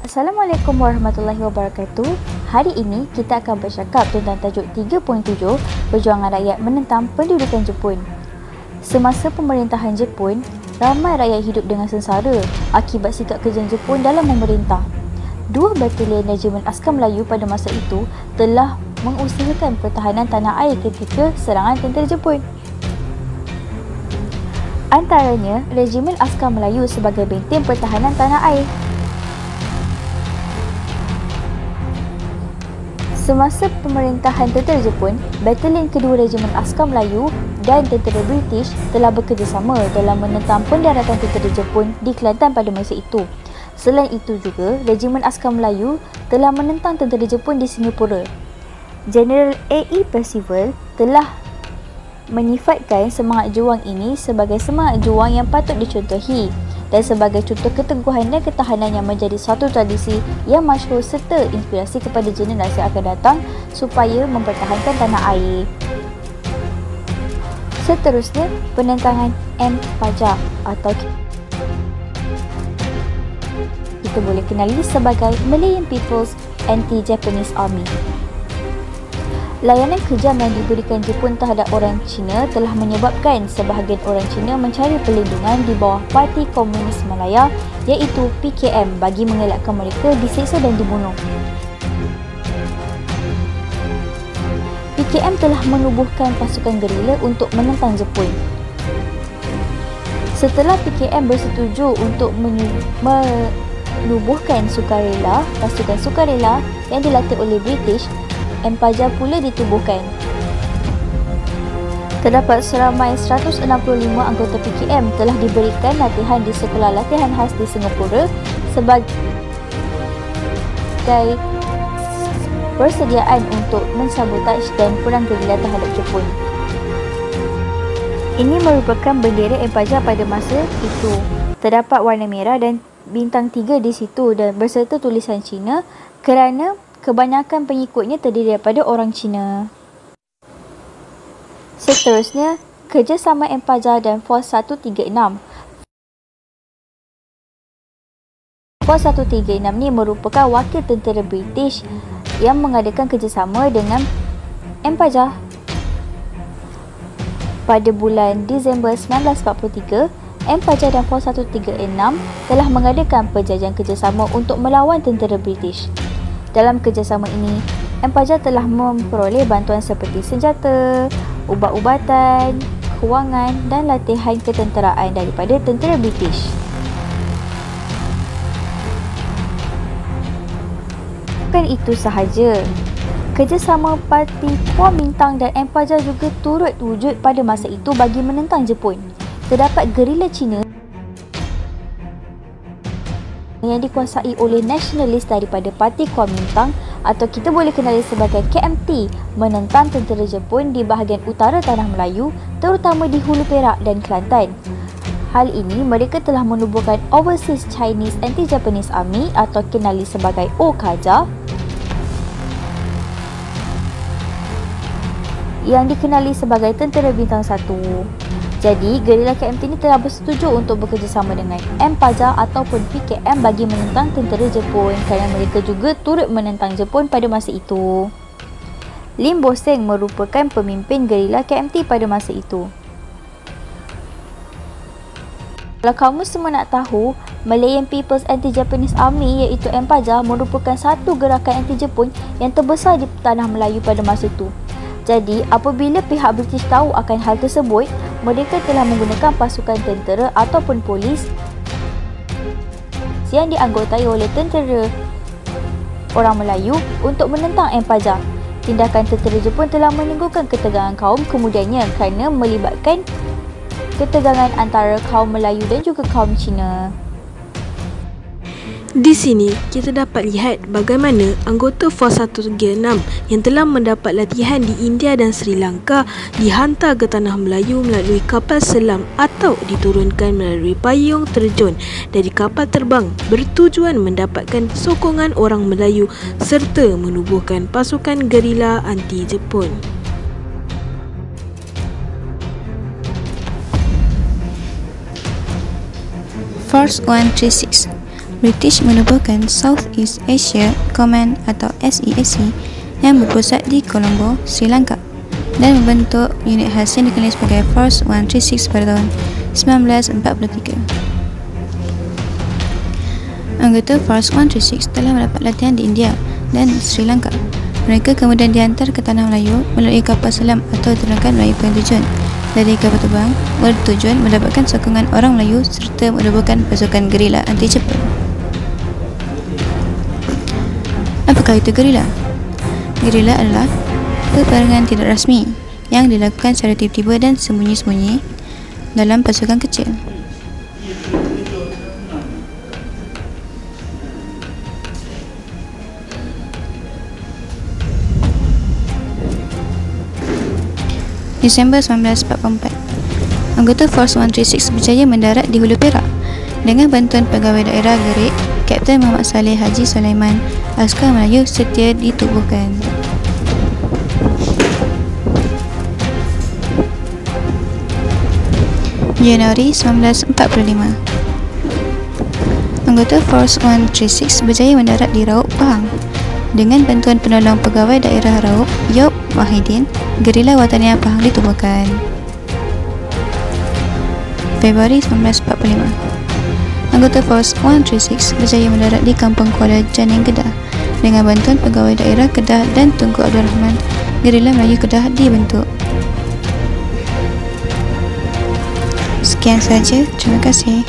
Assalamualaikum warahmatullahi wabarakatuh. Hari ini kita akan bercakap tentang tajuk 3.7 Perjuangan Rakyat Menentang Pendudukan Jepun. Semasa pemerintahan Jepun, ramai rakyat hidup dengan sengsara akibat sikap kejam Jepun dalam memerintah. Dua batalion Regimen Askar Melayu pada masa itu telah mengusahakan pertahanan tanah air ketika serangan tentera Jepun. Antaranya, Regimen Askar Melayu sebagai benteng pertahanan tanah air. Semasa pemerintahan tentera Jepun, batalion kedua Regimen Askar Melayu dan tentera British telah bekerjasama dalam menentang pendaratan tentera Jepun di Kelantan pada masa itu. Selain itu juga, Regimen Askar Melayu telah menentang tentera Jepun di Singapura. Jeneral A.E. Percival telah menyifatkan semangat juang ini sebagai semangat juang yang patut dicontohi dan sebagai contoh keteguhan dan ketahanan yang menjadi satu tradisi yang masyhur serta inspirasi kepada generasi yang akan datang supaya mempertahankan tanah air. Seterusnya, penentangan M. Fajar atau kita boleh kenali sebagai Malayan People's Anti-Japanese Army. Layanan kejam yang diberikan Jepun terhadap orang Cina telah menyebabkan sebahagian orang Cina mencari perlindungan di bawah Parti Komunis Malaya iaitu PKM bagi mengelakkan mereka diseksa dan dibunuh. PKM telah menubuhkan pasukan gerila untuk menentang Jepun. Setelah PKM bersetuju untuk menubuhkan pasukan sukarela yang dilatih oleh British, M. Fajar pula ditubuhkan. Terdapat seramai 165 anggota PKM telah diberikan latihan di sekolah latihan khas di Singapura sebagai persediaan untuk mensabotaj dan perang gerila terhadap Jepun. Ini merupakan bendera M. Fajar pada masa itu. Terdapat warna merah dan bintang 3 di situ dan berserta tulisan Cina kerana kebanyakan pengikutnya terdiri daripada orang Cina. Seterusnya, kerjasama M. Fajar dan Force 136. Force 136 ni merupakan wakil tentera British yang mengadakan kerjasama dengan M. Fajar. Pada bulan Disember 1943, M. Fajar dan Force 136 telah mengadakan perjanjian kerjasama untuk melawan tentera British. Dalam kerjasama ini, M. Fajar telah memperoleh bantuan seperti senjata, ubat-ubatan, kewangan dan latihan ketenteraan daripada tentera British. Bukan itu sahaja, kerjasama Parti Kuomintang dan M. Fajar juga turut wujud pada masa itu bagi menentang Jepun. Terdapat gerila Cina yang dikuasai oleh nasionalis daripada Parti Kuomintang atau kita boleh kenali sebagai KMT menentang tentera Jepun di bahagian utara Tanah Melayu, terutama di Hulu Perak dan Kelantan. Hal ini mereka telah menubuhkan Overseas Chinese Anti-Japanese Army atau kenali sebagai OKAJA yang dikenali sebagai Tentera Bintang 1. Jadi, gerila KMT ini telah bersetuju untuk bekerjasama dengan M. Fajar ataupun PKM bagi menentang tentera Jepun kerana mereka juga turut menentang Jepun pada masa itu. Lim Bo Seng merupakan pemimpin gerila KMT pada masa itu. Kalau kamu semua nak tahu, Malayan People's Anti-Japanese Army iaitu M. Fajar merupakan satu gerakan anti-Jepun yang terbesar di Tanah Melayu pada masa itu. Jadi, apabila pihak British tahu akan hal tersebut, mereka telah menggunakan pasukan tentera ataupun polis yang dianggotai oleh tentera orang Melayu untuk menentang M. Fajar. Tindakan tentera Jepun telah menimbulkan ketegangan kaum kemudiannya kerana melibatkan ketegangan antara kaum Melayu dan juga kaum Cina. Di sini, kita dapat lihat bagaimana anggota Force 136 yang telah mendapat latihan di India dan Sri Lanka dihantar ke Tanah Melayu melalui kapal selam atau diturunkan melalui payung terjun dari kapal terbang bertujuan mendapatkan sokongan orang Melayu serta menubuhkan pasukan gerila anti-Jepun. Force 136 British menubuhkan Southeast Asia Command atau SEAC yang berpusat di Colombo, Sri Lanka dan membentuk unit khas yang dikenali sebagai Force 136 pada tahun 1943. Anggota Force 136 telah mendapat latihan di India dan Sri Lanka. Mereka kemudian dihantar ke Tanah Melayu melalui kapal selam atau terbangkan melalui pentujuan dari kapal terbang bertujuan mendapatkan sokongan orang Melayu serta menubuhkan pasukan gerila anti Jepun. Apakah itu gerila? Gerila adalah peperangan tidak rasmi yang dilakukan secara tiba-tiba dan sembunyi-sembunyi dalam pasukan kecil. Disember 1944, anggota Force 136 berjaya mendarat di Hulu Perak dengan bantuan pegawai daerah Gerik, Kapten Muhammad Saleh Haji Sulaiman. Askar Melayu setia ditubuhkan. Januari 1945, anggota Force 136 berjaya mendarat di Raub, Pahang. Dengan bantuan penolong pegawai daerah Raub, Yop Wahidin, gerila Wataniah Pahang ditubuhkan. Februari 1945, anggota Force 136 berjaya mendarat di Kampung Kuala Janing, Kedah. Dengan bantuan pegawai daerah Kedah dan Tunku Abdul Rahman, gerila Melayu Kedah dibentuk. Sekian saja, terima kasih.